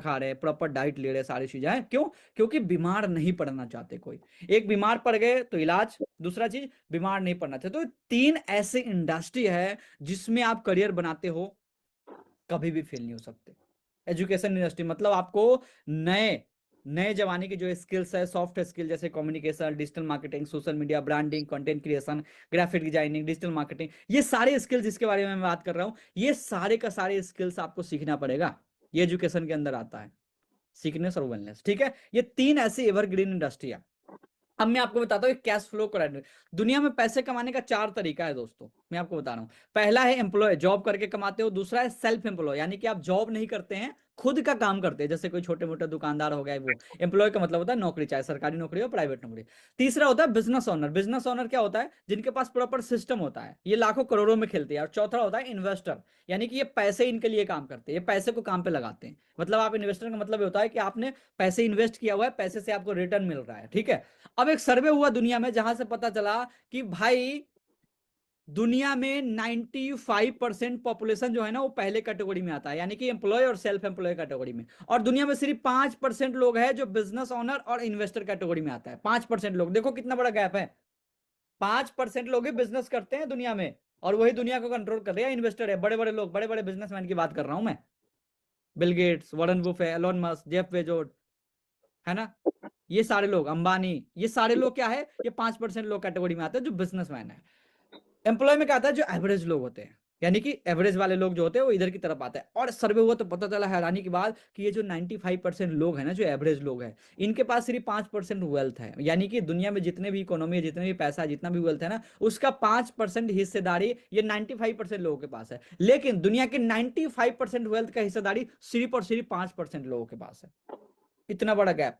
खा रहे हैं, प्रॉपर डाइट ले रहे हैं, सारी चीजें हैं। क्यों? क्योंकि बीमार नहीं पड़ना चाहते कोई। एक बीमार पड़ गए तो इलाज, दूसरा चीज बीमार नहीं पड़ना चाहते। तो 3 ऐसे इंडस्ट्री है जिसमें आप करियर बनाते हो, कभी भी फेल नहीं हो सकते। एजुकेशन इंडस्ट्री मतलब आपको नए नए जमाने की जो स्किल्स है, सॉफ्ट स्किल जैसे communication, digital marketing, social media, branding, content creation, graphic designing, digital marketing, ये सारे स्किल्स जिसके बारे में मैं बात कर रहा हूं, ये सारे का सारे स्किल्स आपको सीखना पड़ेगा। ये एजुकेशन के अंदर आता है, सीखनेस और वेलनेस। ठीक है, ये 3 ऐसी एवरग्रीन इंडस्ट्री है। अब मैं आपको बताता हूँ कैश फ्लो क्रेडिट। दुनिया में पैसे कमाने का 4 तरीका है दोस्तों, मैं आपको बता रहा हूँ। पहला है एम्प्लॉय, जॉब करके कमाते हो। दूसरा है सेल्फ एम्प्लॉय, यानी कि आप जॉब नहीं करते हैं, खुद का काम करते हैं, जैसे कोई छोटे मोटे दुकानदार हो गए वो। एम्प्लॉय का मतलब होता है नौकरी, चाहे सरकारी नौकरी हो, प्राइवेट नौकरी। तीसरा होता है बिजनेस ओनर। बिजनेस ओनर क्या होता है? जिनके पास प्रॉपर सिस्टम होता है, ये लाखों करोड़ों में खेलते हैं। और चौथा होता है इन्वेस्टर, यानी कि ये पैसे इनके लिए काम करते हैं, ये पैसे को काम पे लगाते हैं। मतलब आप इन्वेस्टर का मतलब होता है कि आपने पैसे इन्वेस्ट किया हुआ है, पैसे से आपको रिटर्न मिल रहा है। ठीक है। अब एक सर्वे हुआ दुनिया में, जहां से पता चला कि भाई दुनिया में 95% पॉपुलेशन जो है ना, वो पहले कैटेगरी में आता है, यानी कि एम्प्लॉय और सेल्फ एम्प्लॉय कैटेगरी में। और दुनिया में सिर्फ 5% लोग हैं जो बिजनेस ओनर और इन्वेस्टर कैटेगरी में आता है। 5% लोग, देखो कितना बड़ा गैप है। 5% लोग ही बिजनेस करते हैं दुनिया में, और वही दुनिया को कंट्रोल कर रहे हैं, इन्वेस्टर है, बड़े बड़े लोग, बड़े बड़े बिजनेसमैन की बात कर रहा हूं मैं। Bill Gates, Warren Buffett, Elon Musk, Jeff Bezos, है ना, ये सारे लोग, अंबानी, ये सारे लोग क्या है, ये 5% लोग कैटेगरी में आते हैं जो बिजनेसमैन है। एम्प्लॉय में क्या आता है? जो एवरेज लोग होते हैं, यानी कि एवरेज वाले लोग जो होते हैं वो इधर की तरफ आते हैं। और सर्वे हुआ तो पता चला हैरानी की बात कि ये जो 95% लोग हैं ना, जो एवरेज लोग हैं, इनके पास सिर्फ 5% वेल्थ है। यानी कि दुनिया में जितने भी इकोनॉमी है, जितने भी पैसा है, जितना भी वेल्थ है ना, उसका 5% हिस्सेदारी ये 95% लोगों के पास है। लेकिन दुनिया के 95% वेल्थ का हिस्सेदारी सिर्फ और सिर्फ 5% लोगों के पास है। इतना बड़ा गैप,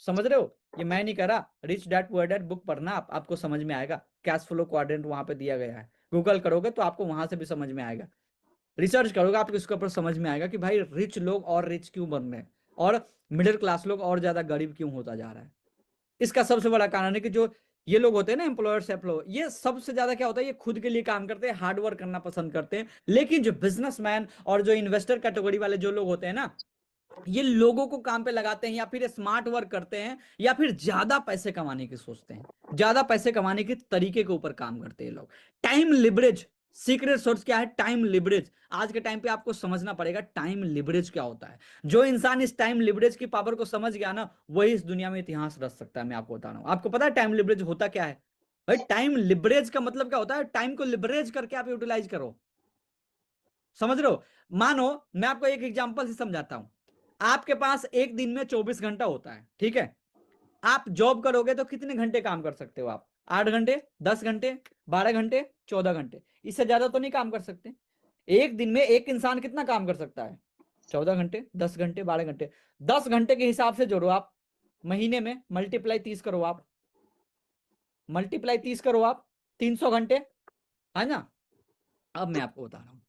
समझ रहे हो? ये मैं नहीं कह रहा, rich dad poor dad book पढ़ना, आपको समझ में आएगा। कैश फ्लो क्वाड्रेंट वहां पे दिया गया है, गूगल करोगे तो आपको वहां से भी समझ में आएगा। रिसर्च करोगे आपको इसके ऊपर समझ में आएगा कि भाई रिच लोग और रिच क्यों बन रहे हैं, और मिडिल क्लास लोग और ज्यादा गरीब क्यों होता जा रहा है। इसका सबसे बड़ा कारण है कि जो ये लोग होते हैं ना, एम्प्लॉयर्स एम्प्लॉय, ये सबसे ज्यादा क्या होता है, ये खुद के लिए काम करते हैं, हार्ड वर्क करना पसंद करते हैं। लेकिन जो बिजनेसमैन और जो इन्वेस्टर कैटेगरी वाले जो लोग होते हैं ना, ये लोगों को काम पे लगाते हैं, या फिर स्मार्ट वर्क करते हैं, या फिर ज्यादा पैसे कमाने की सोचते हैं, ज्यादा पैसे कमाने के तरीके के ऊपर काम करते हैं लोग। टाइम लिवरेज, सीक्रेट सोर्स क्या है? Time leverage. आज के टाइम पे आपको समझना पड़ेगा टाइम लिवरेज क्या होता है। जो इंसान इस टाइम लिवरेज की पावर को समझ गया ना, वही इस दुनिया में इतिहास रच सकता है। मैं आपको बता रहा हूं, आपको पता है टाइम लिवरेज होता क्या है? भाई टाइम लिवरेज का मतलब क्या होता है? टाइम को लिवरेज करके आप यूटिलाइज करो, समझ रहे हो? मानो मैं आपको एक एग्जांपल से समझाता हूं। आपके पास एक दिन में 24 घंटा होता है, ठीक है। आप जॉब करोगे तो कितने घंटे काम कर सकते हो आप? 8 घंटे, 10 घंटे, 12 घंटे, 14 घंटे, इससे ज्यादा तो नहीं काम कर सकते। एक दिन में एक इंसान कितना काम कर सकता है? 14 घंटे, 10 घंटे, 12 घंटे। 10 घंटे के हिसाब से जोड़ो आप, महीने में मल्टीप्लाई 30 करो आप, मल्टीप्लाई 30 करो आप, 300 घंटे, है ना। अब मैं आपको बता रहा हूं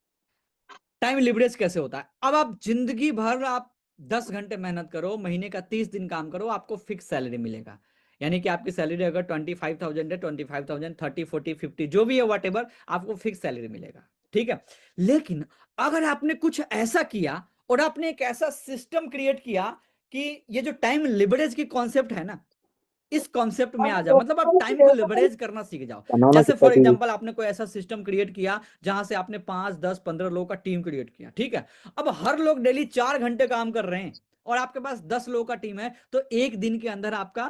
टाइम लिवरेज कैसे होता है। अब आप जिंदगी भर आप 10 घंटे मेहनत करो, महीने का 30 दिन काम करो, आपको फिक्स सैलरी मिलेगा। यानी कि आपकी सैलरी अगर 25,000 है, 25,000, 30, 40, 50 जो भी है, वट एवर, आपको फिक्स सैलरी मिलेगा। ठीक है। लेकिन अगर आपने कुछ ऐसा किया, और आपने एक ऐसा सिस्टम क्रिएट किया कि ये जो टाइम लिवरेज की कॉन्सेप्ट है ना, इस कॉन्सेप्ट में आ जाओ, मतलब आप टाइम को लिवरेज करना सीख जाओ। जैसे फॉर एग्जांपल आपने कोई ऐसा सिस्टम क्रिएट किया जहां से आपने 5, 10, 15 लोगों का टीम क्रिएट किया, ठीक है। अब हर लोग डेली 4 घंटे काम कर रहे हैं, और आपके पास 10 लोगों का टीम है, तो एक दिन के अंदर आपका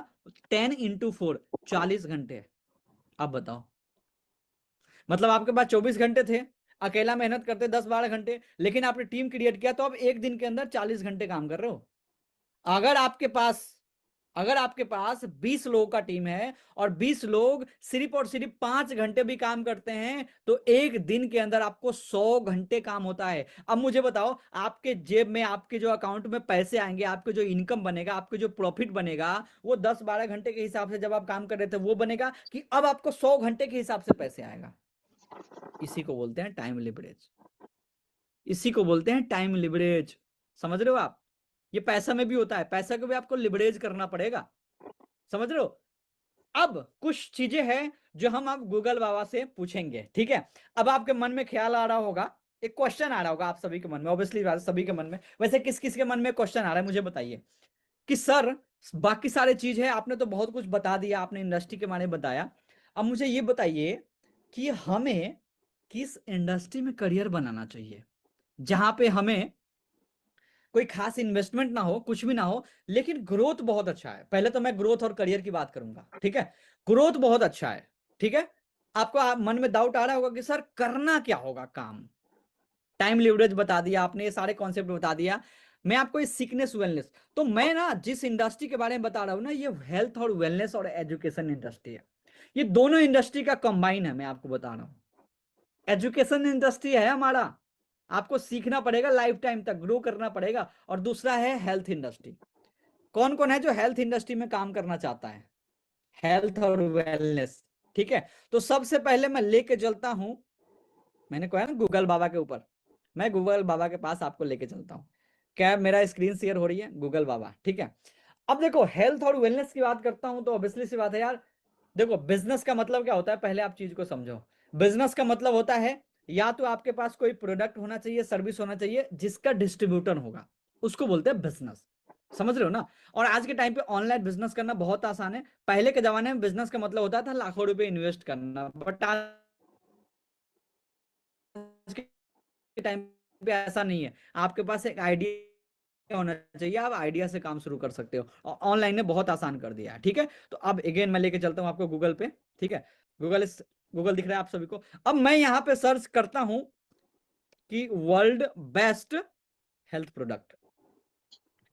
10 × 4 40 घंटे है। अब बताओ, मतलब आपके पास 24 घंटे थे, अकेला मेहनत करते 10, 12 घंटे, लेकिन आपने टीम क्रिएट किया तो अब एक दिन के अंदर 40 घंटे काम कर रहे हो। अगर आपके पास अगर आपके पास 20 लोगों का टीम है, और 20 लोग सिर्फ और सिर्फ 5 घंटे भी काम करते हैं, तो एक दिन के अंदर आपको 100 घंटे काम होता है। अब मुझे बताओ, आपके जेब में, आपके जो अकाउंट में पैसे आएंगे, आपके जो इनकम बनेगा, आपके जो प्रॉफिट बनेगा, वो 10, 12 घंटे के हिसाब से जब आप काम कर रहे थे वो बनेगा, कि अब आपको 100 घंटे के हिसाब से पैसे आएगा। इसी को बोलते हैं टाइम लिवरेज, इसी को बोलते हैं टाइम लिवरेज। समझ रहे हो आप? ये पैसा में भी होता है, पैसा को भी आपको लिवरेज करना पड़ेगा, समझ रहे हो? अब कुछ चीजें हैं जो हम अब गूगल बाबा से पूछेंगे, ठीक है। अब आपके मन में ख्याल आ रहा होगा एक क्वेश्चन आ रहा होगा आप सभी के मन में, ऑब्वियसली सभी के मन में, वैसे किस किस के मन में क्वेश्चन आ रहा है मुझे बताइए कि सर बाकी सारे चीज है, आपने तो बहुत कुछ बता दिया, आपने इंडस्ट्री के बारे में बताया, अब मुझे ये बताइए कि हमें किस इंडस्ट्री में करियर बनाना चाहिए जहां पे हमें कोई खास इन्वेस्टमेंट ना हो, कुछ भी ना हो, लेकिन ग्रोथ बहुत अच्छा है। पहले तो मैं ग्रोथ और करियर की बात करूंगा, ठीक है। ग्रोथ बहुत अच्छा है, ठीक है। आपको मन में डाउट आ रहा होगा कि सर करना क्या होगा काम। टाइम लिवरेज बता दिया आपने, ये सारे कॉन्सेप्ट बता दिया। मैं आपको इस सिकनेस वेलनेस, तो मैं ना जिस इंडस्ट्री के बारे में बता रहा हूं ना, ये हेल्थ और वेलनेस और एजुकेशन इंडस्ट्री है। ये दोनों इंडस्ट्री का कंबाइन है, मैं आपको बता रहा हूं। एजुकेशन इंडस्ट्री है हमारा, आपको सीखना पड़ेगा, लाइफ टाइम तक ग्रो करना पड़ेगा। और दूसरा है हेल्थ इंडस्ट्री। कौन कौन है जो हेल्थ इंडस्ट्री में काम करना चाहता है, हेल्थ और वेलनेस, ठीक है। तो सबसे पहले मैं लेके चलता हूं, मैंने कहा ना गूगल बाबा के ऊपर, मैं गूगल बाबा के पास आपको लेके चलता हूं। क्या मेरा स्क्रीन शेयर हो रही है, गूगल बाबा, ठीक है। अब देखो हेल्थ और वेलनेस की बात करता हूं तो ऑब्वियसली सी बात है यार, देखो बिजनेस का मतलब क्या होता है, पहले आप चीज को समझो। बिजनेस का मतलब होता है या तो आपके पास कोई प्रोडक्ट होना चाहिए, सर्विस होना चाहिए जिसका डिस्ट्रीब्यूटर होगा, उसको बोलते हैं बिजनेस। समझ रहे हो ना। और आज के टाइम पे ऑनलाइन बिजनेस करना बहुत आसान है। पहले के जमाने में बिजनेस का मतलब होता था लाखों रुपए इन्वेस्ट करना, बट आज के टाइम पे ऐसा नहीं है। आपके पास एक आइडिया होना चाहिए, आप आइडिया से काम शुरू कर सकते हो, और ऑनलाइन ने बहुत आसान कर दिया है, ठीक है। तो अब अगेन मैं लेके चलता हूं आपको गूगल पे, ठीक है। गूगल गूगल दिख रहा है आप सभी को। अब मैं यहां पे सर्च करता हूं कि वर्ल्ड बेस्ट हेल्थ प्रोडक्ट,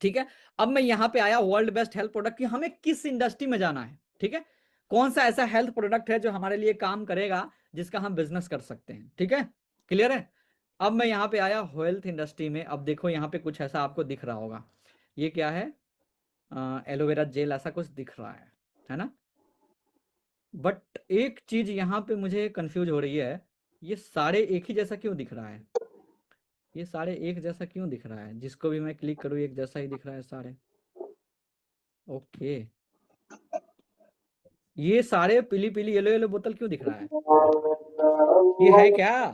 ठीक है। अब मैं यहां पे आया वर्ल्ड बेस्ट हेल्थ प्रोडक्ट की हमें किस इंडस्ट्री में जाना है, ठीक है। कौन सा ऐसा हेल्थ प्रोडक्ट है जो हमारे लिए काम करेगा, जिसका हम बिजनेस कर सकते हैं, ठीक है। क्लियर है। अब मैं यहां पे आया हेल्थ इंडस्ट्री में। अब देखो यहां पे कुछ ऐसा आपको दिख रहा होगा, ये क्या है, एलोवेरा जेल ऐसा कुछ दिख रहा है ना। बट एक चीज यहां पे मुझे कंफ्यूज हो रही है, ये सारे एक ही जैसा क्यों दिख रहा है, ये सारे एक जैसा क्यों दिख रहा है, जिसको भी मैं क्लिक करूँ एक जैसा ही दिख रहा है सारे। ओके, ये सारे पीली पीली येलो येलो बोतल क्यों दिख रहा है, ये है क्या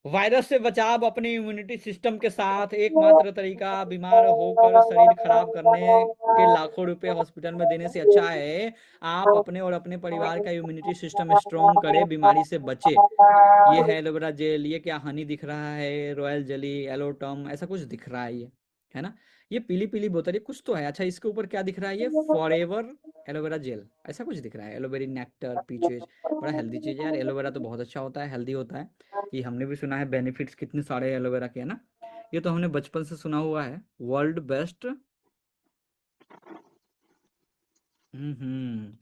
वायरस से बचाव अपने इम्यूनिटी सिस्टम के साथ एकमात्र तरीका, बीमार होकर शरीर खराब करने के लाखों रुपए हॉस्पिटल में देने से अच्छा है आप अपने और अपने परिवार का इम्यूनिटी सिस्टम स्ट्रॉन्ग करे, बीमारी से बचे। ये है एलोवेरा जेल, ये क्या हनी दिख रहा है, रॉयल जेली, एलोटम, ऐसा कुछ दिख रहा है ये, है ना। ये पीली पीली बोतल, ये कुछ तो है। अच्छा इसके ऊपर क्या दिख रहा है, ये फॉरएवर एलोवेरा जेल ऐसा कुछ दिख रहा है, एलोवेरी नेक्टर पीचेज। बड़ा हेल्दी चीज है यार, एलोवेरा तो बहुत अच्छा होता है, हेल्दी होता है। ये हमने भी सुना है बेनिफिट्स कितने सारे एलोवेरा के, है ना। ये तो हमने बचपन से सुना हुआ है, वर्ल्ड बेस्ट।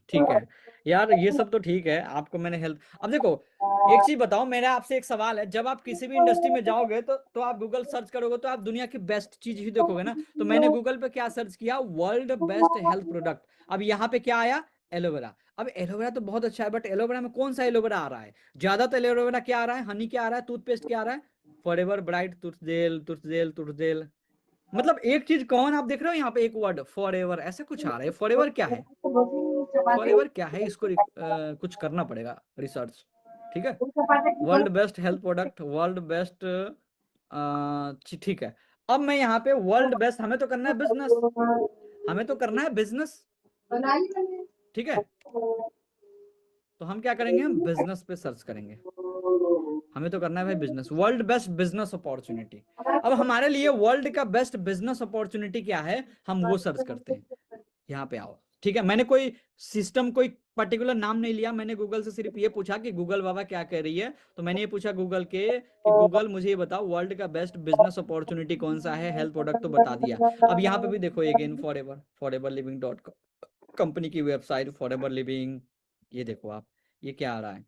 ठीक है यार, ये सब तो ठीक है, आपको मैंने हेल्प। अब देखो एक चीज बताओ, मेरा आपसे एक सवाल है, जब आप किसी भी इंडस्ट्री में जाओगे तो आप गूगल सर्च करोगे तो आप दुनिया की बेस्ट चीज ही देखोगे ना। तो मैंने गूगल पे क्या सर्च किया, वर्ल्ड बेस्ट हेल्थ प्रोडक्ट। अब यहाँ पे क्या आया, एलोवेरा। अब एलोवेरा तो बहुत अच्छा है, बट एलोवेरा में कौन सा एलोवेरा आ रहा है, ज्यादातर एलोवेरा क्या आ रहा है, हनी क्या आ रहा है, टूथपेस्ट क्या आ रहा है, फॉरएवर ब्राइट टूथजेल टूथजेल टूथजेल। मतलब एक चीज कौन आप देख रहे हो यहाँ पे, एक वर्ड फॉरएवर ऐसा कुछ आ रहा है, फॉरएवर क्या है, फॉरएवर क्या है, इसको कुछ करना पड़ेगा रिसर्च, ठीक है। World best health product, world best, ठीक है। अब मैं यहाँ पे वर्ल्ड बेस्ट, हमें तो करना है बिजनेस, हमें तो करना है बिजनेस, ठीक है। तो हम क्या करेंगे, हम बिजनेस पे सर्च करेंगे, हमें तो करना है भाई business, world best business opportunity. अब हमारे लिए वर्ल्ड का बेस्ट बिजनेस अपॉर्चुनिटी क्या है, हम वो सर्च करते हैं। यहाँ पे आओ, ठीक है। मैंने कोई सिस्टम, कोई पर्टिकुलर नाम नहीं लिया, मैंने गूगल से सिर्फ ये पूछा कि गूगल बाबा क्या कह रही है। तो मैंने ये पूछा गूगल के कि गूगल मुझे ये बताओ वर्ल्ड का बेस्ट बिजनेस अपॉर्चुनिटी कौन सा है, हेल्थ प्रोडक्ट, तो बता दिया। अब यहाँ पे भी देखो again forever, forever living dot company की वेबसाइट फॉरएवर लिविंग, ये देखो आप, ये क्या आ रहा है।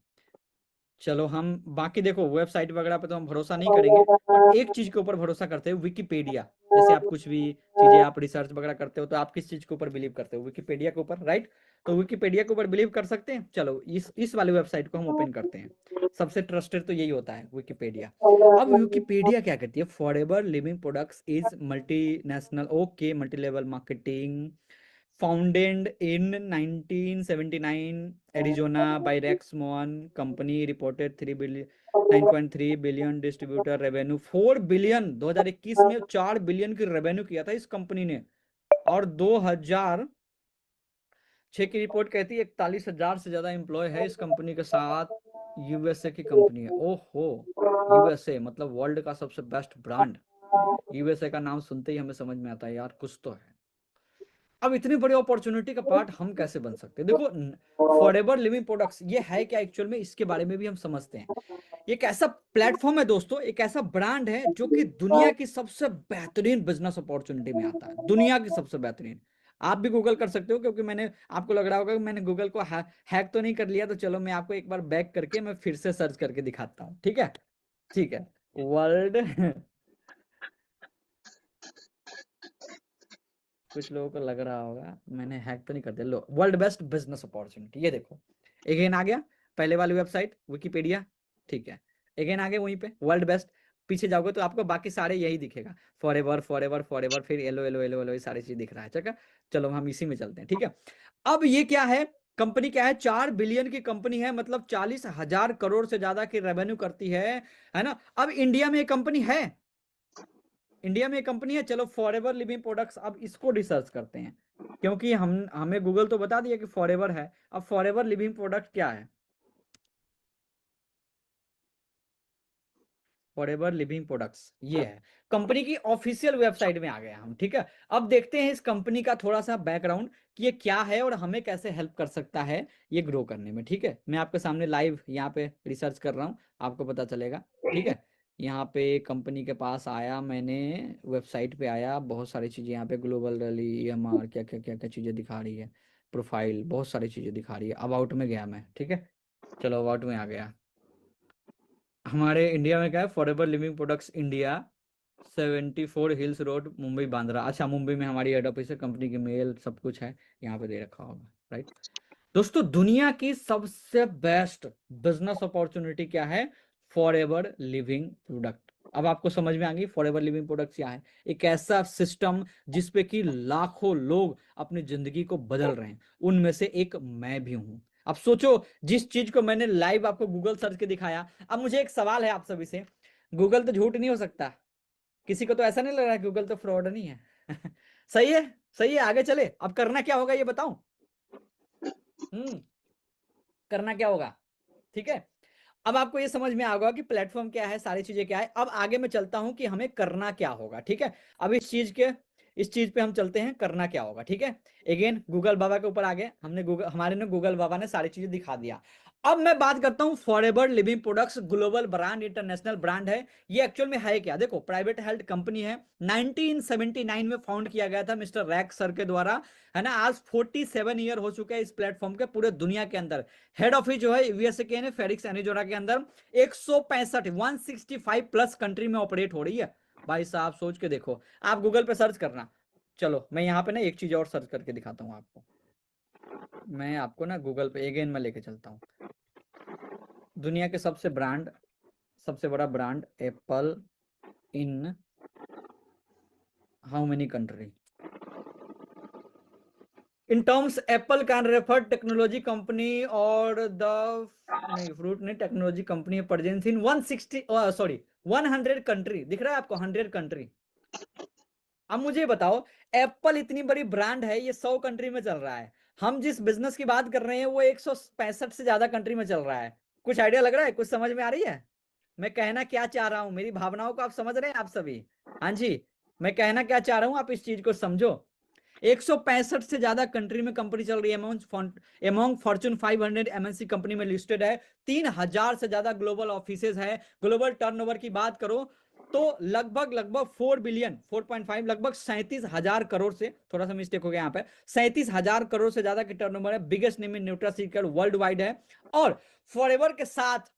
चलो हम बाकी देखो वेबसाइट वगैरह पे तो हम भरोसा नहीं करेंगे, बट एक चीज के ऊपर भरोसा करते हैं, विकिपीडिया। जैसे आप कुछ भी चीजें आप रिसर्च वगैरह करते हो तो आप किस चीज के ऊपर बिलीव करते हो, विकिपीडिया के ऊपर, राइट। तो विकिपीडिया के ऊपर बिलीव कर सकते हैं। चलो इस वाली वेबसाइट को हम ओपन करते हैं, सबसे ट्रस्टेड तो यही होता है विकिपीडिया। अब विकिपीडिया क्या कहती है, forever living products is multinational, okay, multi level marketing, founded in 1979 Arizona by Rex Moen company reported 3 billion. 9.3 billion distributor revenue, 4 billion 2021 में 4 बिलियन की रेवेन्यू किया था इस कंपनी ने। और 2006 की रिपोर्ट कहती है 41,000 से ज्यादा एम्प्लॉय है इस कंपनी के साथ। यूएसए की कंपनी है, ओहो। यूएसए मतलब वर्ल्ड का सबसे बेस्ट ब्रांड। यूएसए का नाम सुनते ही हमें समझ में आता है यार कुछ तो है। अब इतनी बड़ी अपॉर्चुनिटी का पार्ट हम कैसे बन सकते हैं? देखो, फॉरएवर लिविंग प्रोडक्ट्स ये है क्या एक्चुअल में, इसके बारे में भी हम समझते हैं। एक ऐसा प्लेटफॉर्म है दोस्तों, एक ऐसा ब्रांड है जो कि दुनिया की सबसे बेहतरीन बिजनेस अपॉर्चुनिटी में आता है, दुनिया की सबसे बेहतरीन। आप भी गूगल कर सकते हो, क्योंकि मैंने आपको लग रहा होगा कि मैंने गूगल को हैक तो नहीं कर लिया, तो चलो मैं आपको एक बार बैक करके मैं फिर से सर्च करके दिखाता हूँ, ठीक है? ठीक है। वर्ल्ड कुछ लोगों को लग रहा होगा मैंने हैक तो नहीं कर दिया। लो, वर्ल्ड बेस्ट बिजनेस अपॉर्चुनिटी, ये देखो अगेन आ गया, पहले वाली वेबसाइट विकिपीडिया, ठीक है। अगेन आ गए वहीं पे वर्ल्ड बेस्ट, पीछे जाओगे तो आपको बाकी सारे यही दिखेगा, फॉरएवर फॉरएवर फॉरएवर, फिर एलो एलो एलो एलो, ये सारी चीज दिख रहा है, ठीक है। चलो हम इसी में चलते हैं, ठीक है। अब ये क्या है, कंपनी क्या है, 4 बिलियन की कंपनी है, मतलब 40,000 करोड़ से ज्यादा की रेवेन्यू करती है ना। अब इंडिया में एक कंपनी है, इंडिया में एक कंपनी है। चलो फॉरएवर लिविंग प्रोडक्ट्स, अब इसको रिसर्च करते हैं, क्योंकि हमें गूगल तो बता दिया कि फॉरएवर है। अब फॉरएवर लिविंग प्रोडक्ट क्या है? फॉरएवर लिविंग प्रोडक्ट्स ये है, कंपनी की ऑफिशियल वेबसाइट में आ गए हम, ठीक है। अब देखते हैं इस कंपनी का थोड़ा सा बैकग्राउंड कि ये क्या है और हमें कैसे हेल्प कर सकता है ये ग्रो करने में, ठीक है। मैं आपके सामने लाइव यहाँ पे रिसर्च कर रहा हूँ, आपको पता चलेगा, ठीक है। यहाँ पे कंपनी के पास आया मैंने, वेबसाइट पे आया, बहुत सारी चीजें यहाँ पे ग्लोबल रैली, ईएमआर, क्या क्या क्या क्या चीजें दिखा रही है, प्रोफाइल, बहुत सारी चीजें दिखा रही है। अबाउट में गया मैं, ठीक है। चलो अबाउट में आ गया। हमारे इंडिया में क्या है, forever living products India, 74 hills road, Mumbai Bandra. अच्छा, मुंबई में हमारी हेड ऑफिस है, कंपनी की मेल सब कुछ है यहाँ पे दे रखा होगा, राइट। दोस्तों, दुनिया की सबसे बेस्ट बिजनेस अपॉर्चुनिटी क्या है? Forever living product. अब आपको समझ में आ गई फॉरएवर लिविंग प्रोडक्ट क्या है। एक ऐसा सिस्टम जिसपे कि लाखों लोग अपनी जिंदगी को बदल रहे हैं, उनमें से एक मैं भी हूं। अब सोचो, जिस चीज को मैंने लाइव आपको गूगल सर्च के दिखाया, अब मुझे एक सवाल है आप सभी से, गूगल तो झूठ नहीं हो सकता, किसी को तो ऐसा नहीं लग रहा गूगल तो फ्रॉड नहीं है? सही है, सही है, आगे चले। अब करना क्या होगा ये बताऊं? करना क्या होगा, ठीक है। अब आपको ये समझ में आ गया कि प्लेटफॉर्म क्या है, सारी चीजें क्या है। अब आगे मैं चलता हूं कि हमें करना क्या होगा, ठीक है। अब इस चीज पे हम चलते हैं, करना क्या होगा, ठीक है। अगेन गूगल बाबा के ऊपर आ गए, हमारे ने गूगल बाबा ने सारी चीजें दिखा दिया। अब मैं बात करता हूं forever living products, global brand, international brand है। ये एक्चुअल में है क्या? देखो, प्राइवेट हेल्थ कंपनी है, 1979 में फाउंड किया गया था मिस्टर रैक सर के द्वारा, है ना। आज 47 ईयर हो चुके हैं इस प्लेटफॉर्म के पूरे दुनिया के अंदर। हेड ऑफिस जो है यूएसए के ने फेरिक्स एरिजोना के अंदर, 165 प्लस कंट्री में ऑपरेट हो रही है। भाई साहब सोच के देखो, आप गूगल पे सर्च करना। चलो मैं यहाँ पे ना एक चीज और सर्च करके दिखाता हूँ आपको, मैं आपको ना गूगल पे अगेन मैं लेके चलता हूँ। दुनिया के सबसे बड़ा brand apple in how many country? In terms Apple can refer technology company और द, नहीं फ्रूट नहीं, technology company presence in 160 sorry 100 country, दिख रहा है आपको 100 कंट्री। अब मुझे बताओ, एप्पल इतनी बड़ी ब्रांड है, ये 100 कंट्री में चल रहा है, हम जिस बिजनेस की बात कर रहे हैं वो 165 से ज्यादा कंट्री में चल रहा है। कुछ आइडिया लग रहा है, कुछ समझ में आ रही है मैं कहना क्या चाह रहा हूं? मेरी भावनाओं को आप समझ रहे हैं आप सभी? हाँ जी, मैं कहना क्या चाह रहा हूं, आप इस चीज को समझो। 165 से ज्यादा कंट्री में कंपनी चल रही है, एमोंग फॉर्च्यून 500 एमएनसी कंपनी में लिस्टेड है, 3,000 से ज्यादा ग्लोबल ऑफिसेज है। ग्लोबल टर्नओवर की बात करो तो लगभग लगभग 4 बिलियन 4.5, लगभग 37,000 करोड़ से, थोड़ा सा मिस्टेक हो गया यहाँ पे, 37,000 करोड़ से ज्यादा की टर्नओवर है। Biggest name in nutraceutical world wide है। और फॉरएवर के साथ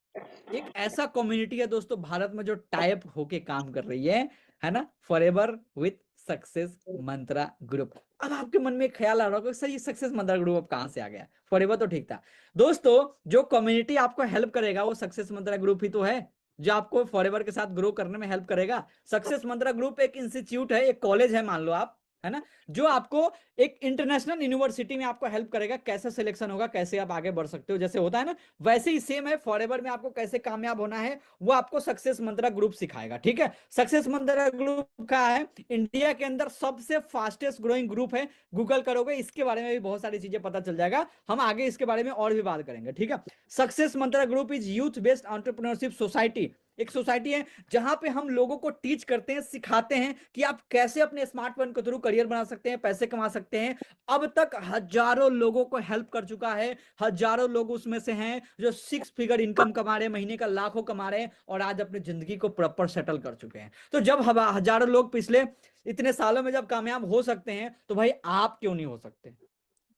एक ऐसा कम्युनिटी है दोस्तों भारत में जो टाइप होके काम कर रही है ना, forever with success Mantra group. अब आपके मन में एक ख्याल आ रहा होगा सर ये सक्सेस मंत्रा ग्रुप अब कहां से आ गया, फॉरएवर तो ठीक था। दोस्तों, जो कम्युनिटी आपको हेल्प करेगा वो सक्सेस मंत्रा ग्रुप ही तो है, जो आपको फॉरएवर के साथ ग्रो करने में हेल्प करेगा। सक्सेस मंत्रा ग्रुप एक इंस्टीट्यूट है, एक कॉलेज है मान लो आप, है ना, जो आपको एक इंटरनेशनल यूनिवर्सिटी में आपको हेल्प करेगा, कैसे सिलेक्शन होगा, कैसे आप आगे बढ़ सकते हो, जैसे होता है ना, वैसे ही सेम है फॉरएवर में आपको कैसे कामयाब होना है, वो आपको सक्सेस मंत्रा ग्रुप सिखाएगा। ठीक है, सक्सेस मंत्रा ग्रुप का है इंडिया के अंदर सबसे फास्टेस्ट ग्रोइंग ग्रुप है, गूगल करोगे इसके बारे में भी बहुत सारी चीजें पता चल जाएगा, हम आगे इसके बारे में और भी बात करेंगे। ठीक है, success Mantra group is youth based entrepreneurship society, एक सोसाइटी है जहां पे हम लोगों को टीच करते हैं, सिखाते हैं कि आप कैसे अपने स्मार्टफोन के थ्रू करियर बना सकते हैं, पैसे कमा सकते हैं। अब तक हजारों लोगों को हेल्प कर चुका है, हजारों लोग उसमें से हैं जो 6 फिगर इनकम कमा रहे हैं, महीने का लाखों कमा रहे हैं और आज अपनी जिंदगी को प्रॉपर सेटल कर चुके हैं। तो जब हजारों लोग पिछले इतने सालों में जब कामयाब हो सकते हैं, तो भाई आप क्यों नहीं हो सकते,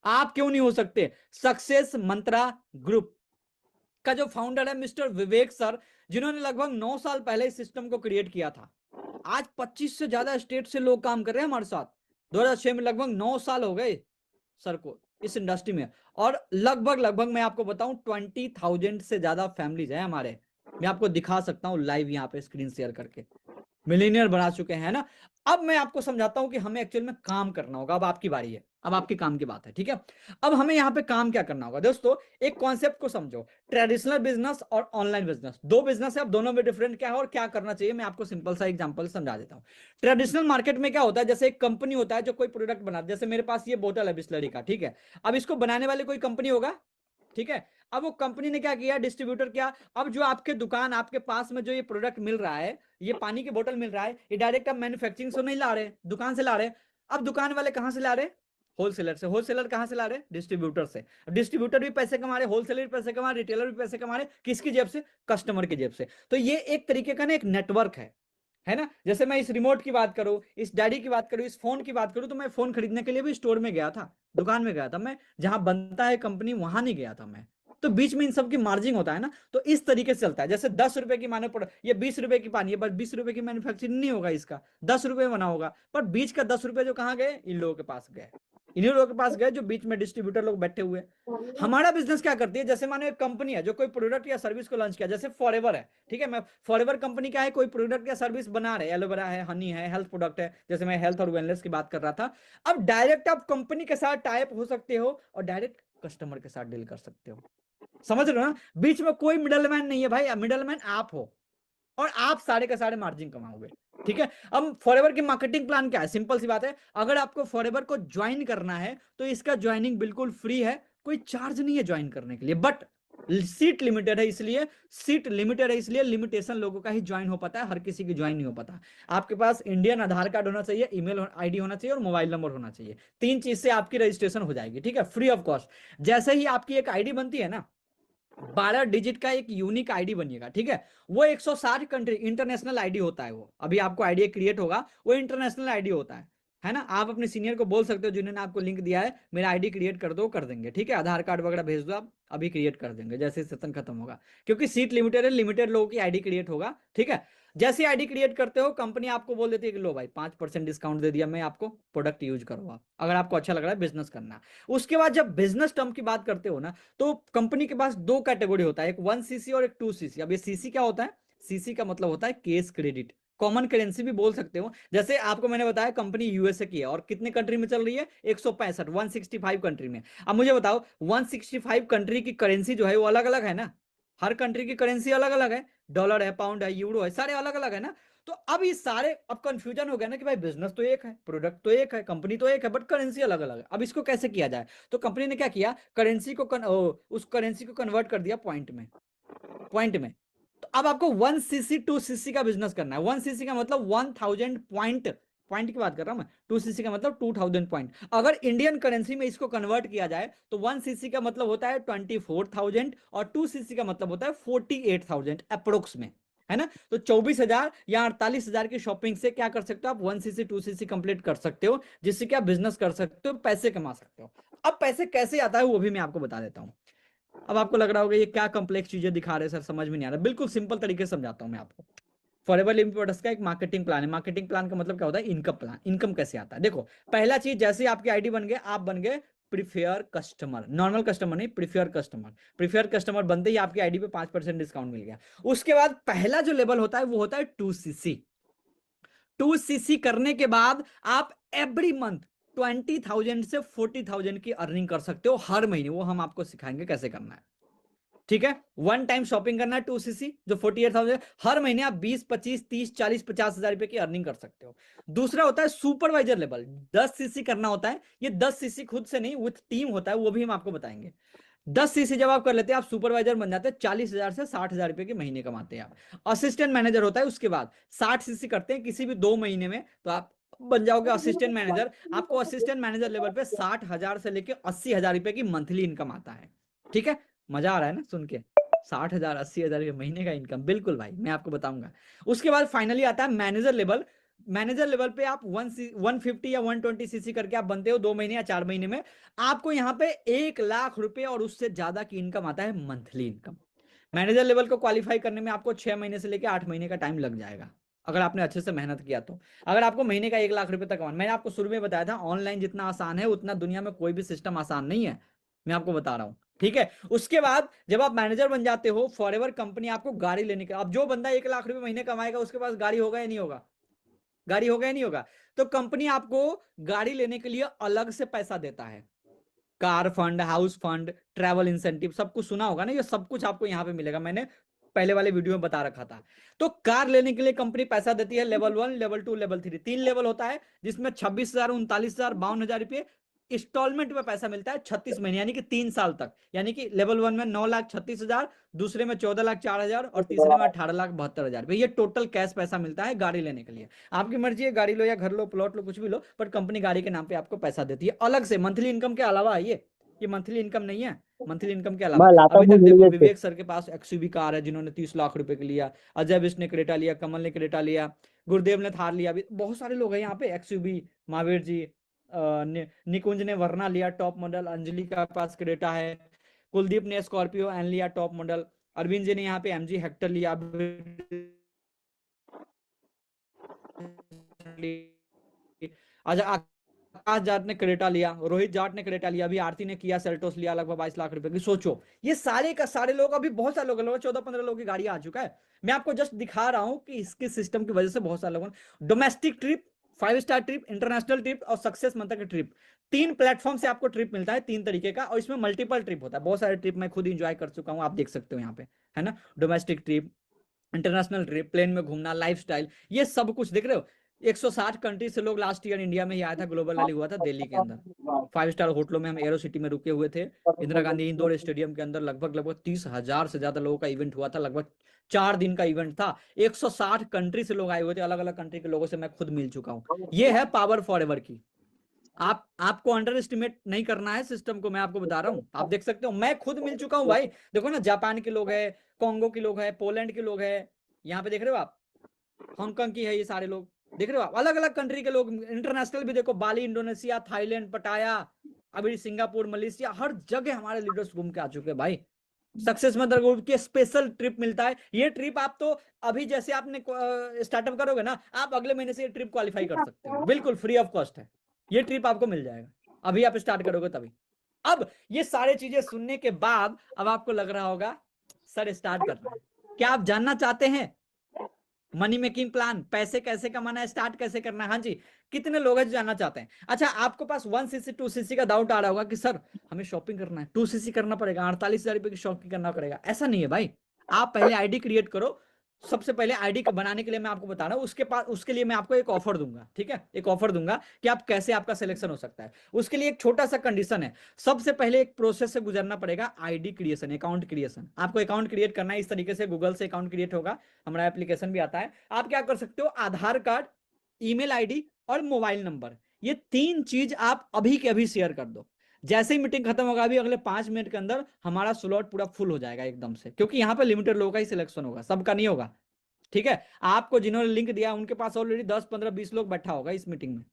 आप क्यों नहीं हो सकते। सक्सेस मंत्रा ग्रुप का जो फाउंडर है मिस्टर विवेक सर, जिन्होंने लगभग 9 साल पहले इस सिस्टम को क्रिएट किया था। आज 25 से ज्यादा स्टेट से लोग काम कर रहे हैं हमारे साथ। 2006 में लगभग 9 साल हो गए सर को इस इंडस्ट्री में, और लगभग लगभग मैं आपको बताऊं 20,000 से ज्यादा फैमिलीज हैं हमारे। मैं आपको दिखा सकता हूं लाइव यहाँ पे स्क्रीन शेयर करके, मिलीनियर बना चुके हैं ना। अब मैं आपको समझाता हूं कि हमें एक्चुअल में काम करना होगा। अब आपकी बारी है, अब आपके काम की बात है। ठीक है, अब हमें यहाँ पे काम क्या करना होगा दोस्तों, एक कॉन्सेप्ट को समझो, ट्रेडिशनल बिजनेस और ऑनलाइन बिजनेस, दो बिजनेस है, अब दोनों में डिफरेंट क्या है और क्या करना चाहिए, मैं आपको सिंपल सा एग्जांपल समझा देता हूँ। ट्रेडिशनल मार्केट में क्या होता है, जैसे एक कंपनी होता है जो कोई प्रोडक्ट बनाता है, जैसे मेरे पास ये बोतल है बिस्लरी का, ठीक है, अब इसको बनाने वाले कोई कंपनी होगा, ठीक है, अब वो कंपनी ने क्या किया, डिस्ट्रीब्यूटर किया, अब जो आपके दुकान आपके पास में जो ये प्रोडक्ट मिल रहा है, ये पानी की बोतल मिल रहा है, ये डायरेक्ट आप मैन्युफैक्चरिंग से नहीं ला रहे, दुकान से ला रहे। अब दुकान वाले कहां से ला रहे, होलसेलर से, होलसेलर कहां से ला रहे, डिस्ट्रीब्यूटर से, डिस्ट्रीब्यूटर भी पैसे कमा रहे, होलसेलर भी पैसे कमा रहे, रिटेलर भी पैसे कमा रहे, किसकी जेब से, कस्टमर की जेब से। तो ये एक तरीके का ना एक नेटवर्क है ना। जैसे मैं इस रिमोट की बात करूं, इस डायरी की बात करूं, इस फोन की बात करूं, तो मैं फोन खरीदने के लिए भी स्टोर में गया था, दुकान में गया था मैं, जहां बनता है कंपनी वहां नहीं गया था मैं। तो बीच में इन सब की मार्जिन होता है ना, तो इस तरीके से चलता है। जैसे 10 रुपए की माने पड़, ये 20 रुपए की पानी है, बस 20 रुपए की मैन्युफैक्चरिंग नहीं होगा इसका, 10 रुपए बना होगा, पर बीच का 10 रुपए जो कहाँ गए, इन लोगों के पास गए, इन्हीं लोगों के पास गए जो बीच में डिस्ट्रीब्यूटर लोग बैठे हुए। हमारा बिजनेस क्या करती है, जैसे मानो एक कंपनी है जो कोई प्रोडक्ट या सर्विस को लॉन्च किया, जैसे फॉरएवर है, ठीक है, मैं फॉरएवर कंपनी क्या है, कोई प्रोडक्ट या सर्विस बना रहे, एलोवेरा है, हनी है, हेल्थ प्रोडक्ट है, जैसे मैं हेल्थ और वेलनेस की बात कर रहा था। अब डायरेक्ट आप कंपनी के साथ टाइप हो सकते हो और डायरेक्ट कस्टमर के साथ डील कर सकते हो, समझ रहे हो ना, बीच में कोई मिडलमैन नहीं है भाई, मिडलमैन आप हो और आप सारे के सारे मार्जिन कमाओगे। ठीक है, अब फॉरएवर की मार्केटिंग प्लान क्या है, सिंपल सी बात है, अगर आपको फॉरएवर को ज्वाइन करना है तो इसका ज्वाइनिंग बिल्कुल फ्री है, कोई चार्ज नहीं है ज्वाइन करने के लिए, बट सीट लिमिटेड है, इसलिए सीट लिमिटेड है, इसलिए लिमिटेशन लोगों का ही ज्वाइन हो पाता है, हर किसी की ज्वाइन नहीं हो पाता। आपके पास इंडियन आधार कार्ड होना चाहिए, ईमेल आईडी होना चाहिए और मोबाइल नंबर होना चाहिए, 3 चीज से आपकी रजिस्ट्रेशन हो जाएगी। ठीक है, फ्री ऑफ कॉस्ट। जैसे ही आपकी एक आईडी बनती है ना, 12 डिजिट का एक यूनिक आईडी बनिएगा, ठीक है, वो 160 कंट्री इंटरनेशनल आईडी होता है, वो अभी आपको आईडी क्रिएट होगा, वो इंटरनेशनल आईडी होता है ना। आप अपने सीनियर को बोल सकते हो जिन्होंने आपको लिंक दिया है, मेरा आईडी क्रिएट कर दो, कर देंगे। ठीक है, आधार कार्ड वगैरह भेज दो, आप अभी क्रिएट कर देंगे जैसे सेशन खत्म होगा, क्योंकि सीट लिमिटेड है, लिमिटेड लोगों की आईडी क्रिएट होगा। ठीक है, जैसे आईडी क्रिएट करते हो कंपनी आपको बोल देती है कि लो भाई 5% डिस्काउंट दे दिया मैं आपको, प्रोडक्ट यूज करो आप, अगर आपको अच्छा लग रहा है बिजनेस करना। उसके बाद जब बिजनेस टर्म की बात करते हो ना, तो कंपनी के पास दो कैटेगरी होता है, एक 1 सीसी और एक 2 सीसी। अब ये सीसी क्या होता है, सीसी का मतलब होता है केस क्रेडिट, कॉमन करेंसी भी बोल सकते हो। जैसे आपको मैंने बताया कंपनी यूएसए की है और कितने कंट्री में चल रही है, 165, 165 कंट्री में। अब मुझे बताओ 165 कंट्री की करेंसी जो है वो अलग अलग है ना, हर कंट्री की करेंसी अलग अलग है, डॉलर है, पाउंड है, यूरो है, सारे अलग अलग है ना। तो अब ये सारे, अब कंफ्यूजन हो गया ना कि भाई बिजनेस तो एक है, प्रोडक्ट तो एक है, कंपनी तो एक है, बट करेंसी अलग अलग है। अब इसको कैसे किया जाए, तो कंपनी ने क्या किया, करेंसी को उस करेंसी को कन्वर्ट कर दिया पॉइंट में, पॉइंट में। तो अब आपको 1 सीसी 2 सीसी का बिजनेस करना है। 1 सीसी का मतलब 1000 पॉइंट, पॉइंट की बात कर रहा हूं मैं, 2 सीसी का मतलब 2000 पॉइंट। अगर इंडियन करेंसी में इसको कन्वर्ट किया जाए तो 1 सीसी का मतलब होता है 24,000 और 2 सीसी का मतलब होता है 48,000 अप्रोक्स में, है ना। तो 24,000 या 48,000 की शॉपिंग से क्या कर सकते हो आप, 1 सीसी 2 सीसी कंप्लीट कर सकते हो, जिससे क्या बिजनेस कर सकते हो, पैसे कमा सकते हो। अब पैसे कैसे आता है वो भी मैं आपको बता देता हूं। अब आपको लग रहा होगा ये क्या कॉम्प्लेक्स चीजें दिखा रहे हैं सर, समझ में नहीं आ रहा, बिल्कुल सिंपल तरीके से समझाता हूं मैं आपको। फॉरएवर लिविंग प्रोडक्ट्स का एक मार्केटिंग प्लान है। मार्केटिंग प्लान का मतलब क्या होता है, इनकम प्लान। इनकम कैसे आता है, देखो पहला चीज, जैसे आपकी आईडी बन गए, आप बन गए प्रीफेयर कस्टमर, नॉर्मल कस्टमर नहीं, प्रीफेयर कस्टमर। प्रीफेयर कस्टमर बनते ही आपकी आईडी पे 5% डिस्काउंट मिल गया। उसके बाद पहला जो लेवल होता है वो होता है 2 सीसी। 2cc करने के बाद आप एवरी मंथ 20,000 से 40,000 की अर्निंग कर सकते हो हर महीने। वो हम आपको सिखाएंगे कैसे करना है, ठीक है। वन टाइम शॉपिंग करना है 2cc जो 48,000, हर महीने आप 20, 25, 30, 40, 50,000 रुपए की अर्निंग कर सकते हो। दूसरा होता है सुपरवाइजर लेवल, 10cc करना होता है। ये 10cc खुद से नहीं, विथ टीम होता है, वो भी हम आपको बताएंगे। 10cc जब आप कर लेते हैं आप सुपरवाइजर बन जाते हैं, 40,000 से 60,000 रुपए के महीने कमाते हैं आप। असिस्टेंट मैनेजर होता है उसके बाद, 60cc करते हैं किसी भी 2 महीने में तो आप बन जाओगे असिस्टेंट मैनेजर। आपको असिस्टेंट मैनेजर लेवल पे 60,000 से लेके 80,000 रुपए की मंथली इनकम आता है, ठीक है। मजा आ रहा है ना सुन के, 60,000 80,000 के महीने का इनकम, बिल्कुल भाई मैं आपको बताऊंगा। उसके बाद फाइनली आता है मैनेजर लेवल। मैनेजर लेवल पे आप 150 या 120cc करके आप बनते हो 2 महीने या 4 महीने में। आपको यहाँ पे 1 लाख रुपए और उससे ज्यादा की इनकम आता है, मंथली इनकम। मैनेजर लेवल को क्वालिफाई करने में आपको 6 महीने से लेकर 8 महीने का टाइम लग जाएगा, अगर आपने अच्छे से मेहनत किया तो। अगर आपको महीने का 1 लाख रुपए तक कमाना, मैंने आपको शुरू में बताया था ऑनलाइन जितना आसान है उतना दुनिया में कोई भी सिस्टम आसान नहीं है, मैं आपको बता रहा हूं, ठीक है। उसके बाद जब आप मैनेजर बन जाते हो, फॉरएवर कंपनी आपको गाड़ी लेने का, अब जो बंदा 1 लाख रुपए महीने कमाएगा उसके पास गाड़ी होगा या नहीं होगा, गाड़ी होगा या नहीं होगा, तो कंपनी आपको गाड़ी लेने के लिए अलग से पैसा देता है। Car fund, house fund, travel incentive, सब कुछ सुना होगा ना, ये सब कुछ आपको यहाँ पे मिलेगा, मैंने पहले वाले वीडियो में बता रखा था। तो कार लेने के लिए कंपनी पैसा देती है, लेवल 1, लेवल 2, लेवल 3, 3 लेवल होता है, जिसमें 26,000, 39,000, 52,000 रुपये इंस्टॉलमेंट में पैसा मिलता है 36 महीने, यानी कि 3 साल तक। यानी कि लेवल 1 में 9,36,000, दूसरे में 14,04,000 और तीसरे में 18,72,000 ये टोटल कैश पैसा मिलता है गाड़ी लेने के लिए। आपकी मर्जी है, गाड़ी लो या घर लो, प्लॉट लो, कुछ भी लो, पर कंपनी गाड़ी के नाम पे आपको पैसा देती है अलग से, मंथली इनकम के अलावा। ये मंथली इनकम नहीं है, मंथली इनकम के अलावा। मैं लाता अभी हूँ तक देखो धीरे से। विवेक सर के पास एक्सयूवी कार है जिन्होंने 30 लाख रुपए के लिया, अजय विष्ट ने क्रेटा लिया, कमल ने क्रेटा लिया, गुरुदेव ने थार लिया, अभी बहुत सारे लोग हैं यहाँ पे, एक्सयूवी, महावीर जी, निकुंज ने वरना लिया टॉप मॉडल, अंजलि का पास क्रेटा है, कुलदीप ने स्कॉर्पियो एन लिया टॉप मॉडल, अरविंद जी ने यहाँ पे एमजी हेक्टर लिया, अच्छा आकाश जाट ने क्रेटा लिया, रोहित जाट ने क्रेटा लिया, अभी आरती ने किया सेल्टोस लिया लगभग 22 लाख रुपए की। सोचो ये सारे का सारे लोग, अभी बहुत सारे लोग 14-15 लोगों की गाड़ी आ चुका है। मैं आपको जस्ट दिखा रहा हूं कि इसके सिस्टम की वजह से बहुत सारे लोगों ने domestic trip, 5 star trip, international trip और सक्सेस मंथ की ट्रिप, 3 प्लेटफॉर्म से आपको ट्रिप मिलता है, 3 तरीके का, और इसमें मल्टीपल ट्रिप होता है, बहुत सारे ट्रिप मैं खुद इंजॉय कर चुका हूं, आप देख सकते हो यहाँ पे, है ना। Domestic trip, international trip, plane में घूमना, लाइफस्टाइल, ये सब कुछ देख रहे हो। 160 कंट्री से लोग लास्ट ईयर इंडिया में ही आया था, ग्लोबल रैली हुआ था दिल्ली के अंदर, 5 स्टार होटलों में हम एरो सिटी में रुके हुए थे, इंदिरा गांधी इंडोर स्टेडियम के अंदर लगभग लगभग 30,000 से ज्यादा लोगों का इवेंट हुआ था, लगभग 4 दिन का इवेंट था, 160 कंट्री से लोग आए हुए थे, अलग अलग कंट्री के लोगों से मैं खुद मिल चुका हूँ। ये है पावर फॉर एवर की। आपको अंडर एस्टिमेट नहीं करना है सिस्टम को, मैं आपको बता रहा हूँ, आप देख सकते हो, मैं खुद मिल चुका हूँ भाई। देखो ना, जापान के लोग हैं, कॉन्गो के लोग हैं, पोलैंड के लोग हैं, यहाँ पे देख रहे हो आप, हांगकांग की है, ये सारे लोग देख रहे हो आप, अलग अलग कंट्री के लोग, इंटरनेशनल भी देखो, बाली इंडोनेशिया, थाईलैंड, पटाया, अभी सिंगापुर, मलेशिया, हर जगह हमारे लीडर्स घूम के आ चुके हैं भाई। सक्सेस मदर ग्रुप के स्पेशल ट्रिप मिलता है, ये ट्रिप आप तो अभी जैसे आपने स्टार्टअप करोगे ना, आप अगले महीने से ये ट्रिप क्वालिफाई कर सकते हो, बिल्कुल फ्री ऑफ कॉस्ट है, ये ट्रिप आपको मिल जाएगा, अभी आप स्टार्ट करोगे तभी। अब ये सारी चीजें सुनने के बाद अब आपको लग रहा होगा सर स्टार्ट करना है, क्या आप जानना चाहते हैं मनी मेकिंग प्लान, पैसे कैसे कमाना है, स्टार्ट कैसे करना है? हाँ जी, कितने लोग हैं जो जानना चाहते हैं? अच्छा, आपको पास 1cc 2cc का डाउट आ रहा होगा कि सर हमें शॉपिंग करना है, 2cc करना पड़ेगा, 48,000 रुपए की शॉपिंग करना पड़ेगा। ऐसा नहीं है भाई, आप पहले आईडी क्रिएट करो। सबसे पहले आईडी बनाने के लिए मैं आपको बता रहा हूं, उसके पास उसके लिए मैं आपको एक ऑफर दूंगा, ठीक है, एक ऑफर दूंगा कि आप कैसे आपका सिलेक्शन हो सकता है। उसके लिए एक छोटा सा कंडीशन है, सबसे पहले एक प्रोसेस से गुजरना पड़ेगा, आईडी क्रिएशन, अकाउंट क्रिएशन। आपको अकाउंट क्रिएट करना है, इस तरीके से गूगल से अकाउंट क्रिएट होगा, हमारा एप्लीकेशन भी आता है। आप क्या कर सकते हो, आधार कार्ड, ईमेल आईडी और मोबाइल नंबर, ये 3 चीज आप अभी के अभी शेयर कर दो। जैसे ही मीटिंग खत्म होगा, अभी अगले 5 मिनट के अंदर हमारा स्लॉट पूरा फुल हो जाएगा एकदम से, क्योंकि यहाँ पे लिमिटेड लोगों का ही सिलेक्शन होगा, सबका नहीं होगा, ठीक है। आपको जिन्होंने लिंक दिया उनके पास ऑलरेडी 10, 15, 20 लोग बैठा होगा इस मीटिंग में,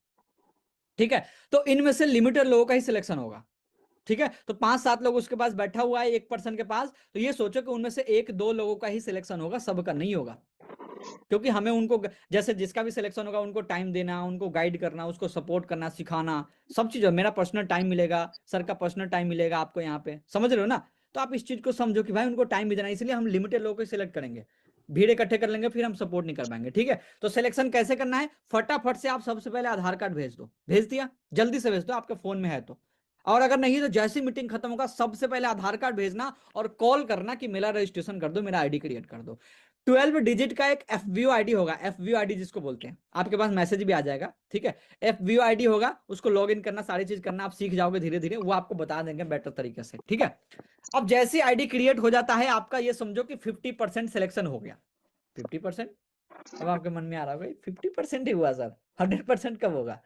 ठीक है। तो इनमें से लिमिटेड लोगों का ही सिलेक्शन होगा, ठीक है। तो 5-7 लोग उसके पास बैठा हुआ है एक पर्सन के पास, तो ये सोचो कि उनमें से 1-2 लोगों का ही सिलेक्शन होगा, सबका नहीं होगा, क्योंकि हमें उनको, जैसे जिसका भी सिलेक्शन होगा उनको टाइम देना, उनको गाइड करना, उसको सपोर्ट करना, सिखाना, सब चीज। मेरा पर्सनल टाइम मिलेगा, सर का पर्सनल टाइम मिलेगा आपको यहाँ पे, समझ रहे हो ना। तो आप इस चीज को समझो कि भाई उनको टाइम भी देना, इसलिए हम लिमिटेड लोगों को सिलेक्ट करेंगे। भीड़ इकट्ठे कर लेंगे फिर हम सपोर्ट नहीं कर पाएंगे, ठीक है। तो सिलेक्शन कैसे करना है, फटाफट से आप सबसे पहले आधार कार्ड भेज दो, भेज दिया, जल्दी से भेज दो, आपके फोन में है तो। और अगर नहीं तो जैसी मीटिंग खत्म होगा सबसे पहले आधार कार्ड भेजना और कॉल करना कि मेरा रजिस्ट्रेशन कर दो, मेरा आईडी क्रिएट कर दो। 12 डिजिट का एक एफवीओ आईडी होगा, एफवीओ आईडी जिसको बोलते हैं, आपके पास मैसेज भी आ जाएगा, ठीक है। एफवीओ आईडी होगा, उसको लॉग इन करना, सारी चीज करना, आप सीख जाओगे धीरे धीरे, वो आपको बता देंगे बेटर तरीके से, ठीक है। अब जैसे आईडी क्रिएट हो जाता है आपका, ये समझो कि 50% सिलेक्शन हो गया। 50%, अब आपके मन में आ रहा है भाई 50% ही हुआ सर, 100% कब होगा?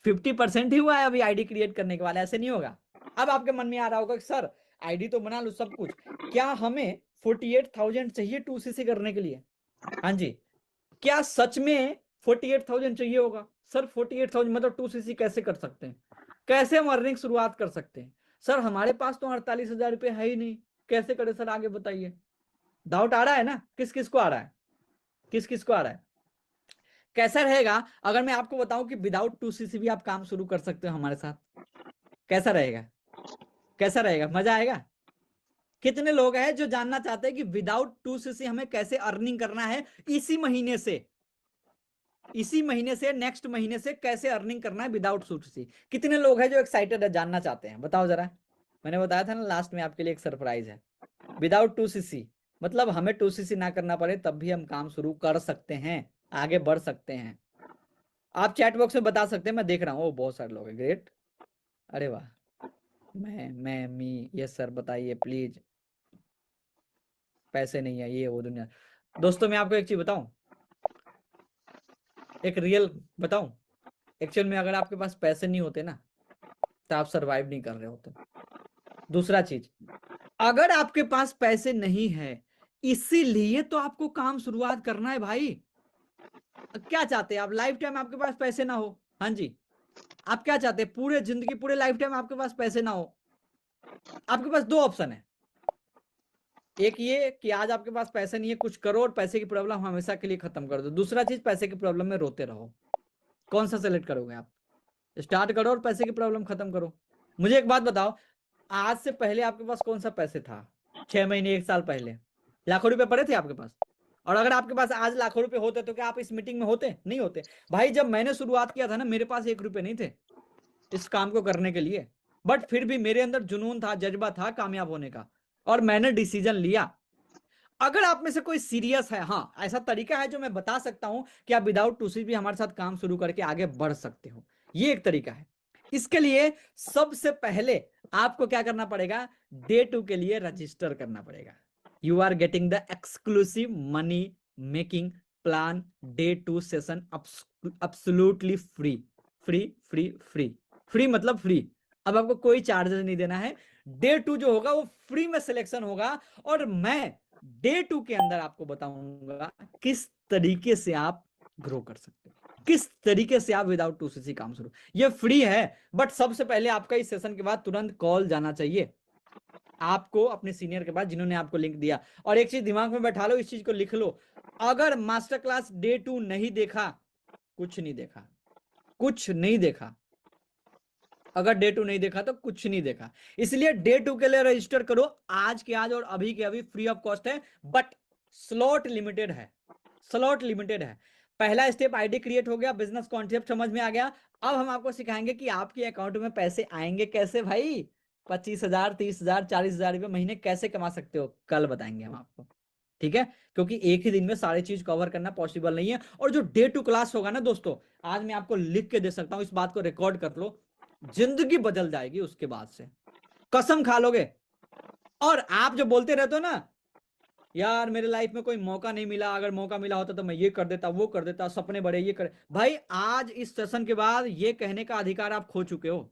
50% ही हुआ है अभी आईडी क्रिएट करने के बाद, ऐसे नहीं होगा। अब आपके मन में आ रहा होगा कि सर आईडी तो बना लो सब कुछ, क्या हमें 48,000 चाहिए 2cc करने के लिए? हाँ जी, क्या सच में 48,000 चाहिए होगा? सर 48,000 मतलब 2cc कैसे कर सकते हैं, कैसे हम अर्निंग शुरुआत कर सकते हैं? सर हमारे पास तो 48,000 रुपये है ही नहीं, कैसे करें सर, आगे बताइए। डाउट आ रहा है ना, किस किस को आ रहा है, किस किस को आ रहा है? कैसा रहेगा अगर मैं आपको बताऊं कि विदाउट 2cc भी आप काम शुरू कर सकते हो हमारे साथ? कैसा रहेगा, कैसा रहेगा, मजा आएगा? कितने लोग हैं जो जानना चाहते हैं कि विदाउट 2cc हमें कैसे अर्निंग करना है, इसी महीने से, इसी महीने से, नेक्स्ट महीने से कैसे अर्निंग करना है विदाउट 2cc? कितने लोग हैं जो एक्साइटेड है, जानना चाहते हैं, बताओ जरा। मैंने बताया था ना लास्ट में आपके लिए एक सरप्राइज है, विदाउट 2cc मतलब हमें 2cc ना करना पड़े तब भी हम काम शुरू कर सकते हैं, आगे बढ़ सकते हैं। आप चैट बॉक्स में बता सकते हैं, मैं देख रहा हूँ, बहुत सारे लोग हैं, ग्रेट, अरे वाह। मैं मी, यस सर बताइए प्लीज, पैसे नहीं है ये वो दुनिया। दोस्तों मैं आपको एक चीज बताऊं, एक रियल बताऊं, एक्चुअल में अगर आपके पास पैसे नहीं होते ना तो आप सरवाइव नहीं कर रहे होते। दूसरा चीज, अगर आपके पास पैसे नहीं है इसीलिए तो आपको काम शुरुआत करना है भाई। क्या चाहते हैं आप, लाइफ टाइम आपके पास पैसे ना हो? हाँ जी, आप क्या चाहते हैं, पूरे जिंदगी पूरे लाइफ टाइम आपके पास पैसे ना हो? आपके पास दो ऑप्शन है, एक ये कि आज आपके पास पैसे नहीं है, कुछ करो और पैसे की प्रॉब्लम हमेशा के लिए खत्म कर दो। दूसरा चीज, पैसे की प्रॉब्लम में रोते रहो। कौन सा सेलेक्ट करोगे आप? स्टार्ट करो और पैसे की प्रॉब्लम खत्म करो। मुझे एक बात बताओ, आज से पहले आपके पास कौन सा पैसे था? 6 महीने, 1 साल पहले लाखों रुपए पड़े थे आपके पास? और अगर आपके पास आज लाखों रुपए होते तो क्या आप इस मीटिंग में होते? नहीं होते। भाई जब मैंने शुरुआत किया था ना, मेरे पास 1 रुपए नहीं थे इस काम को करने के लिए, बट फिर भी मेरे अंदर जुनून था, जज्बा था कामयाब होने का, और मैंने डिसीजन लिया। अगर आप में से कोई सीरियस है, हाँ ऐसा तरीका है जो मैं बता सकता हूं कि आप विदाउट 2cc भी हमारे साथ काम शुरू करके आगे बढ़ सकते हो, ये एक तरीका है। इसके लिए सबसे पहले आपको क्या करना पड़ेगा, डे 2 के लिए रजिस्टर करना पड़ेगा। You are getting the exclusive money making plan day 2 session absolutely free, free free free, free मतलब फ्री, अब आपको कोई चार्जेस नहीं देना है। डे 2 जो होगा वो फ्री में सिलेक्शन होगा, और मैं डे 2 के अंदर आपको बताऊंगा किस तरीके से आप ग्रो कर सकते हो, किस तरीके से आप विदाउट 2cc काम शुरू। ये फ्री है, बट सबसे पहले आपका इस सेशन के बाद तुरंत कॉल जाना चाहिए आपको अपने सीनियर के पास जिन्होंने आपको लिंक दिया। और एक चीज दिमाग में बैठा लो, इस चीज को लिख लो, अगर मास्टर क्लास डे 2 नहीं देखा, कुछ नहीं देखा, कुछ नहीं देखा। अगर डे 2 नहीं देखा तो कुछ नहीं देखा। इसलिए डे 2 के लिए रजिस्टर करो आज के आज, और अभी के अभी फ्री ऑफ कॉस्ट है, बट स्लॉट लिमिटेड है, स्लॉट लिमिटेड है। पहला स्टेप आईडी क्रिएट हो गया, बिजनेस कॉन्सेप्ट समझ में आ गया। अब हम आपको सिखाएंगे कि आपके अकाउंट में पैसे आएंगे कैसे भाई, 25,000, 30,000, 40,000 रुपये महीने कैसे कमा सकते हो, कल बताएंगे हम आपको, ठीक है। क्योंकि एक ही दिन में सारी चीज कवर करना पॉसिबल नहीं है। और जो डे 2 क्लास होगा ना दोस्तों, आज मैं आपको लिख के दे सकता हूं, इस बात को रिकॉर्ड कर लो, जिंदगी बदल जाएगी उसके बाद से, कसम खा लोगे। और आप जो बोलते रहते हो ना, यार मेरे लाइफ में कोई मौका नहीं मिला, अगर मौका मिला होता तो मैं ये कर देता, वो कर देता, सपने बड़े, ये कर, भाई आज इस सेशन के बाद ये कहने का अधिकार आप खो चुके हो।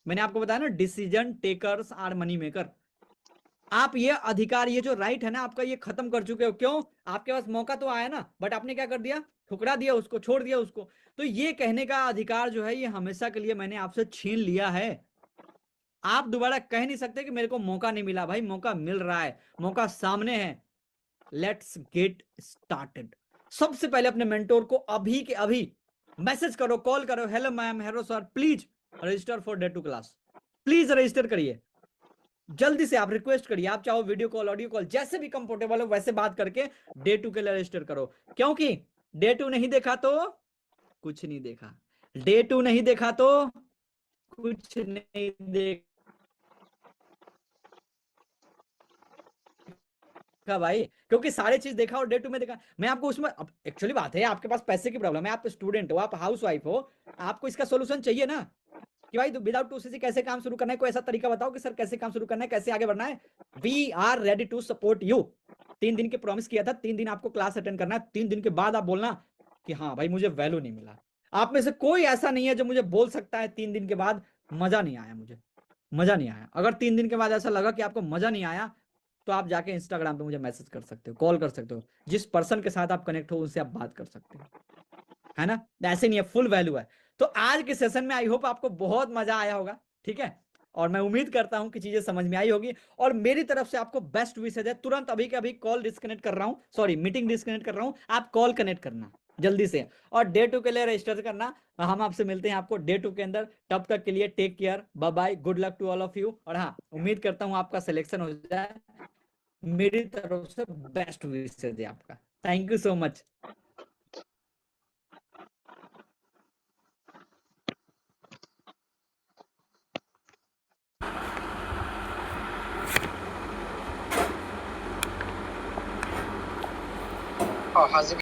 मैंने आपको बताया ना, decision takers are money maker. आप ये अधिकार, ये जो राइट है ना आपका, ये खत्म कर चुके हो। क्यों? आपके पास मौका तो आया ना, बट आपने क्या कर दिया, ठुकरा दिया उसको, छोड़ दिया उसको। तो ये कहने का अधिकार जो है, ये हमेशा के लिए मैंने आपसे छीन लिया है। आप दोबारा कह नहीं सकते कि मेरे को मौका नहीं मिला, भाई मौका मिल रहा है, मौका सामने है। Let's get started. सबसे पहले अपने मेंटोर को अभी के अभी मैसेज करो, कॉल करो, hello ma'am, hello sir, please register for day 2 class, please register करिए। जल्दी से आप रिक्वेस्ट करिए, आप चाहो वीडियो कॉल, ऑडियो कॉल, जैसे भी कंफर्टेबल हो वैसे बात करके डे 2 के लिए रजिस्टर करो। क्योंकि डे 2 नहीं देखा तो कुछ नहीं देखा, डे 2 नहीं देखा तो कुछ नहीं देखा भाई, क्योंकि सारे चीज देखा और डे 2 में देखा। मैं आपको उसमें, एक्चुअली बात है आपके पास पैसे की प्रॉब्लम है, आप स्टूडेंट हो, आप हाउस वाइफ हो, आपको इसका सोल्यूशन चाहिए ना कि भाई विदाउट टूसीसी कैसे काम शुरू करना है, कोई ऐसा तरीका बताओ कि सर कैसे काम शुरू करना है, कैसे आगे बढ़ना है। We are ready to support you. 3 दिन के प्रॉमिस किया था, 3 दिन आपको क्लास अटेंड करना है, 3 दिन के बाद आप बोलना कि हाँ भाई मुझे वैल्यू नहीं मिला। आप में से कोई ऐसा नहीं है जो मुझे बोल सकता है 3 दिन के बाद मजा नहीं आया, मुझे मजा नहीं आया। अगर 3 दिन के बाद ऐसा लगा कि आपको मजा नहीं आया, तो आप जाके इंस्टाग्राम पे मुझे मैसेज कर सकते हो, कॉल कर सकते हो, जिस पर्सन के साथ आप कनेक्ट हो उनसे आप बात कर सकते हो, है ना। ऐसे नहीं है, फुल वैल्यू है। तो आज के सेशन में आई होप आपको बहुत मजा आया होगा, ठीक है। और मैं उम्मीद करता हूं कि चीजें समझ में आई होगी, और मेरी तरफ से आपको बेस्ट विशेष है। तुरंत अभी के अभी कॉल डिस्कनेक्ट कर रहा हूं, सॉरी मीटिंग डिस्कनेक्ट कर रहा हूं, आप कॉल कनेक्ट करना जल्दी से, और डे 2 के लिए रजिस्टर करना। हम आपसे मिलते हैं आपको डे 2 के अंदर। तब तक के लिए take care, bye bye, good luck to all of you. और हाँ, उम्मीद करता हूं आपका सिलेक्शन हो जाए, मेरी तरफ से बेस्ट विशेष है आपका। Thank you so much. हाजिर